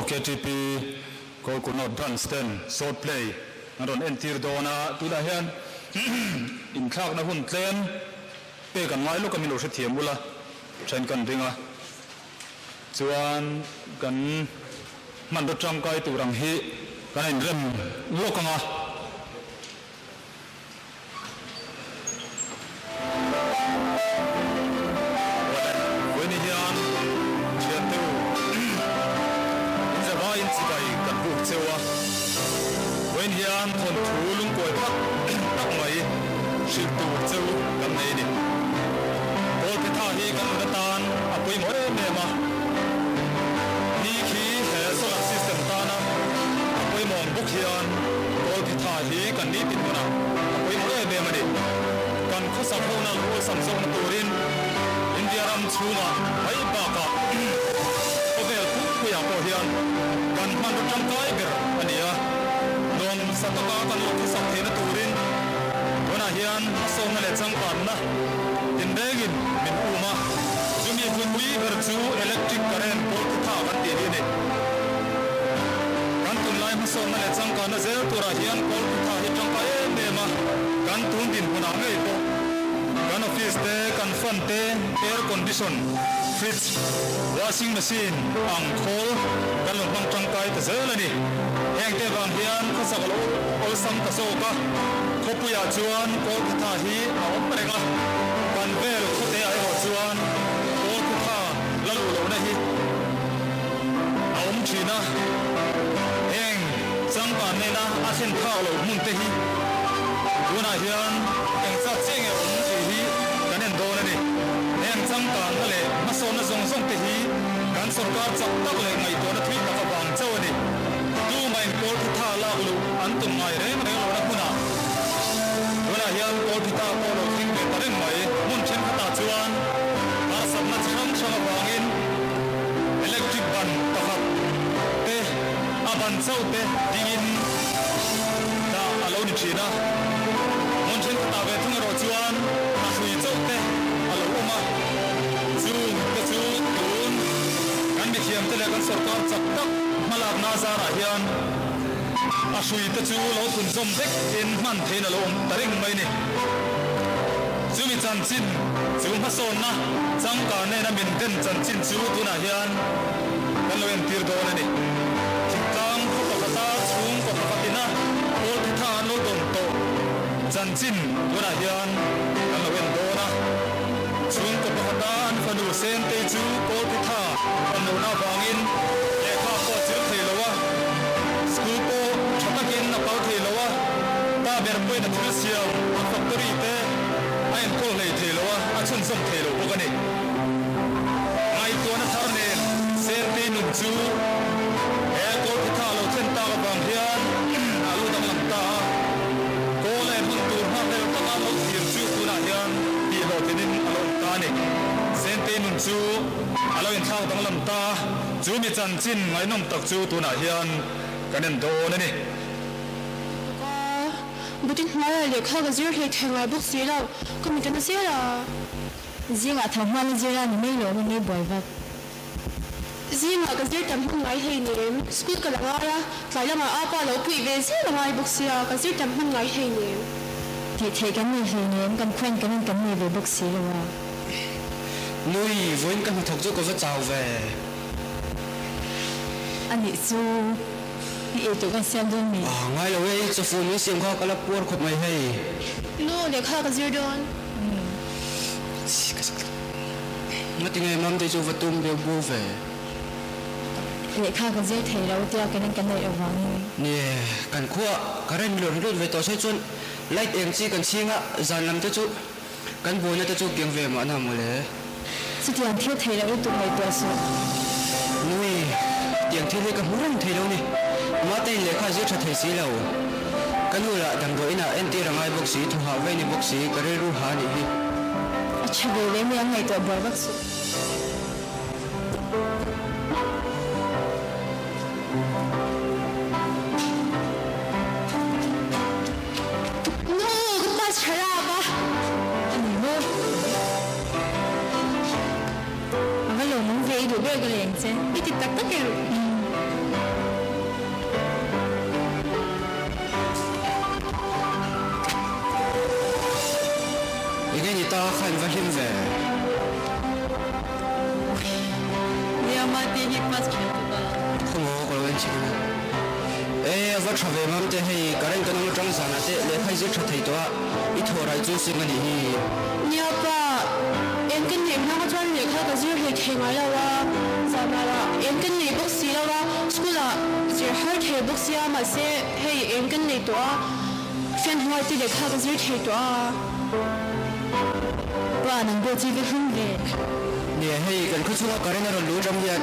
KTP ko kunot Dunstan short play ngaron entir dona tula hian in thak na hun tlen pe kan ngai lo kamilo se thiam bula train kan ringa chuan kan man do tram kai turang hi kan in rem lokanga when hian chiatu in zawai in sibai kan bu chewa when hian thon thulung koi tak mai shil tu cheu kan nei ni bol ke tha hi kan na tan apoi more me ma ni khi he solar system tana apoi mong buk hian bol ke tha hi kan ni tin na apoi more me ma ni kan khosa phona lo samsung turin india ram chuma ai ba ka hotel ku ya ko hian kan man tang kai ber ania don sataka kan lo sak thena turin wana hian song le chang pan na tin degin min uma jumi pui ber chu electric current ko tha kan ti ni kan tun lai ma song le chang kan na zel tura hian ko tha hi tang ka e me ma kan tun din huna ngai ko kan office te kan fan te air condition fridge washing machine ang khol kan lo bang tang kai te zel ani heng te bang hian kha sakalo ol sam ta so ka khopuya chuan ko tha hi a om renga kan vel khote ai ho chuan ko tha lalu lo na hi a om thina heng chang pa ne na a sen tha lo mun te hi tuna hian eng sa cheng e om thi hi kan en do na ni heng chang kan le ma so na zong zong te hi kan sarkar chak tak le ngai to na thui ta ka bang chaw ni tu mai ko tha la lu an tum mai re ma lo na kuna tuna hian ko ta ko lo thing be taren mai mun chen khata chuan a sab na chang chang bangin electric ban ta khat te aban chau te dingin da alo ni china mun chen khata ve thung ro chuan a hui chau te alo uma chu te chu tun kan bi thiam te le kan sarkar chak tak malak na za ra hian a hui te chu lo thun zom dek in man thein alo taring mai ni chumi chan chin chu ma son na chang ka ne na min den chan chin chu tu na hian kan lo en tir do na ni thikang ko pakata chung ko pakatina ol tha lo don to chan chin tu na hian kan lo en do na chung ko pakata an fanu sen te chu ko tha kan lo na bangin le kha ko chu thei lo wa school ko thatakin na pau thei lo wa ta ber poi na thil siam factory te ain ko lei thei lo wa a chun som thei lo ko ni ai to na thar ne sen te nu chu e ko tha lo chen ta ka bang hian alu dam lam ta ko le mun tur ha le ta ka lo thir chu tu na hian pi lo tenin alo ta ni sen te nu chu alo in thang dang lam ta chu mi chan chin ngai nom tak chu tu na hian kanen do na ni butin hmara le kha ga zir he thengai buk si lo ko mi tan se la zinga thangma ni zira ni mai lo ni boy va zinga ga zir tam hung ngai he ni school ka la ra vai la ma apa lo pui ve se la mai buk sia ka zir tam hung ngai he ni the kan ni he ni kan khwen kan ni ve buk si lo wa nuôi vốn kan thok chu ko va chaw ve ani chu e to kan sem don mi ngai lo ei chu fu ni sim kha kala por khop mai hei no le kha ga zir don ma tingai mam te chu vatum be bu ve le kha ga zir thei lo tia kan nei lo wa ni ni kan khuwa karen lo ri ve to sai chun light eng chi kan chinga zan lam te chu kan bo na te chu kyang ve ma na mo le chu tiang thil thei lo tu mai to so nuôi tiếng thi lê cả muốn ăn thầy đâu nè mà tên lê khai giết thầy sĩ lâu cái nuôi là đằng đôi na anh tê rằng ai bác sĩ thu họ về nè bác sĩ cái đấy ru hà nè đi cha về lấy mấy ngày tuổi boy bác sĩ no cái ta chara ba ani mo mà lo muốn về được cái liền chứ cái tắc tắc cái ta khan va him ve Nia ma ti hi pas khe ta không có còn bên chị ê vợ trở về mà thế hay cái này cái nó trong sản là thế để khai giết cho thầy đó ít thôi lại chú xin cái gì Nia pa em cái niệm nó có cho việc khác cái gì việc thầy nói là sao mà em cái niệm bác sĩ là school là chỉ hơi thầy bác sĩ mà sẽ hay em cái niệm đó phiền hỏi thì việc khác cái gì thầy đó ba nang bo chi ve hung ve nè hay cái khu chung cái này nó lú trong nhà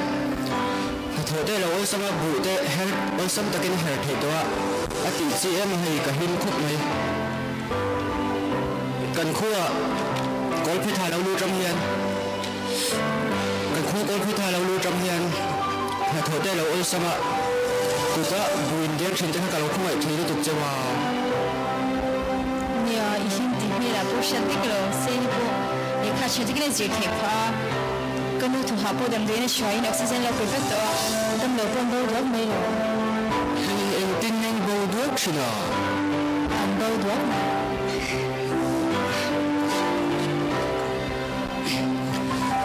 thôi đây là ôi sao mà bụi đây hết ôi sao ta cái này hết thầy đó à tỷ chị em hay cái hình khúc này cần khu à có phi thải lâu lưu trong nhà cần khu có phi thải lâu lưu trong nhà thôi đây là ôi sao mà tụi ta bụi điên trên cái cái lâu không phải thì nó tụt chơi vào Nia i hin ti mi la bo shan tik lo se ni bo e kha che tik ne je the pha kanu thu ha po dam de ne shai na oxygen lo perfect to dam lo pon bo dog mai lo em tin nhanh bầu đuốc chứ nào an bo dog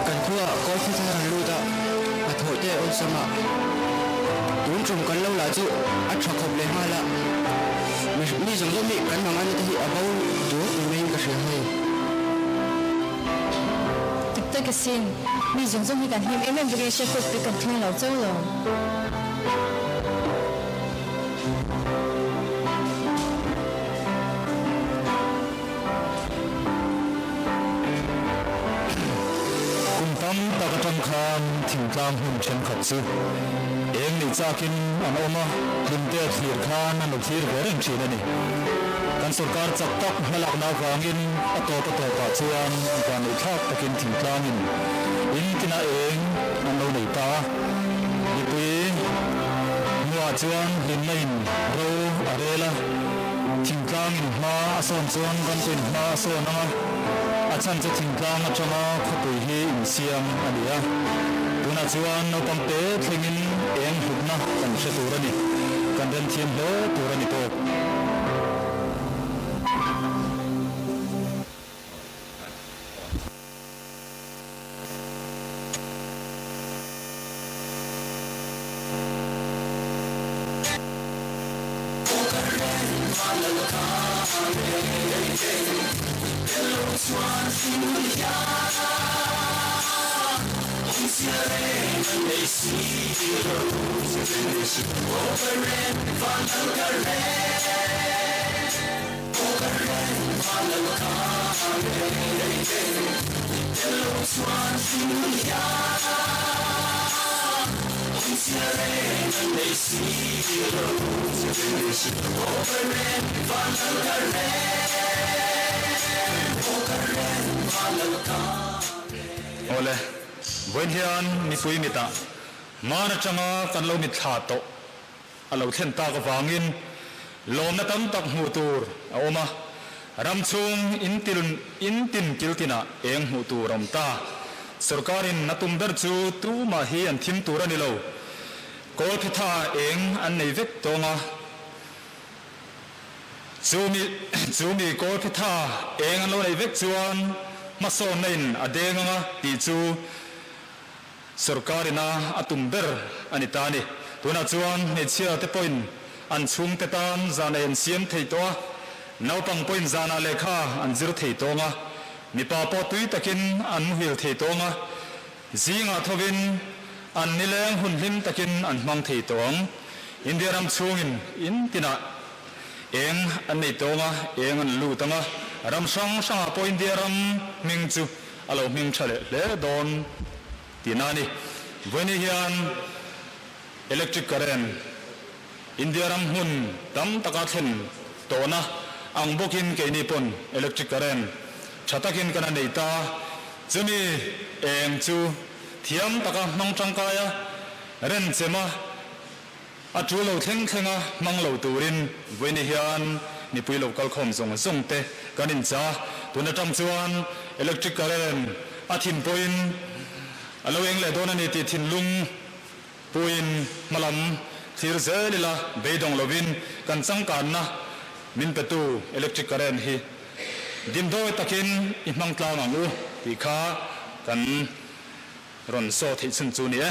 cần khu à có phi thải lâu ta à thôi đây ôi sao mà đúng chung cần lâu là chứ ăn chọc hộp lấy hai là mi dùng giống mi cắn bằng anh thì ở đâu đuốc mình cái gì hay tik tak ke sin mi jong jong hi kan him em ve she ko pe kan thong lo chau lo cùng tâm ta có trong khan thỉnh tam hùng chân khẩn sư em đi cha kinh anh ôm á đừng để thiệt khan anh được thiệt cái rừng chỉ này kan sarkar chak tak halak na wangin ato pa chuan kan i thak takin thing tlangin in tina eng an lo nei ta ni pui nuwa chuan lin nain ro arela thing tlangin ma ason chuan kan tin ma ason anga achan che thing tlang atanga khopui hi in siam alia tuna chuan no pamte thlengin eng hutna kan se turani kan ren thiam hle turani to ole wen hian mi pui mi ta mana changa kan lo mi thla to alo thlen ta ka wangin lom na tam tak hmu tur a oma ram chung in tin kiltina eng hmu tur rom ta sarkarin natum dar chu tu ma hi an thim tur ani lo kol phitha eng an nei vek tonga chumi kol phitha eng an lo nei vek chuan ma so nein adenga ti chu sarkarina atum ber ani tani tuna chuan he chia te point an chung te tan zana en siam thei to naupang point zana lekha an zir thei tonga mi pa po tui takin an hil thei tonga zinga thovin an nileng hun hlim takin an mang thei tong india ram chungin in tina eng an nei tonga eng an lu tanga ram sang sang po india ram ming chu alo ming chale le don tinani veni hian electric current india ram hun tam taka thlen tona ang bokin ke ni pon electric current chatakin kana nei ta chumi eng chu thiam taka mang tangkaya ren chema atu lo thlenga mang lo turin veni hian ni pui local khom zong zong te kanin cha tuna tam chuan electric current athin point alo eng le don ani ti thin lung puin malam thir zelila beidong lovin kan changkan na min petu electric current hi ดิมโดยตะกินอิมังตลางังอูปีขากันรอนโซทิสันจูเนี่ย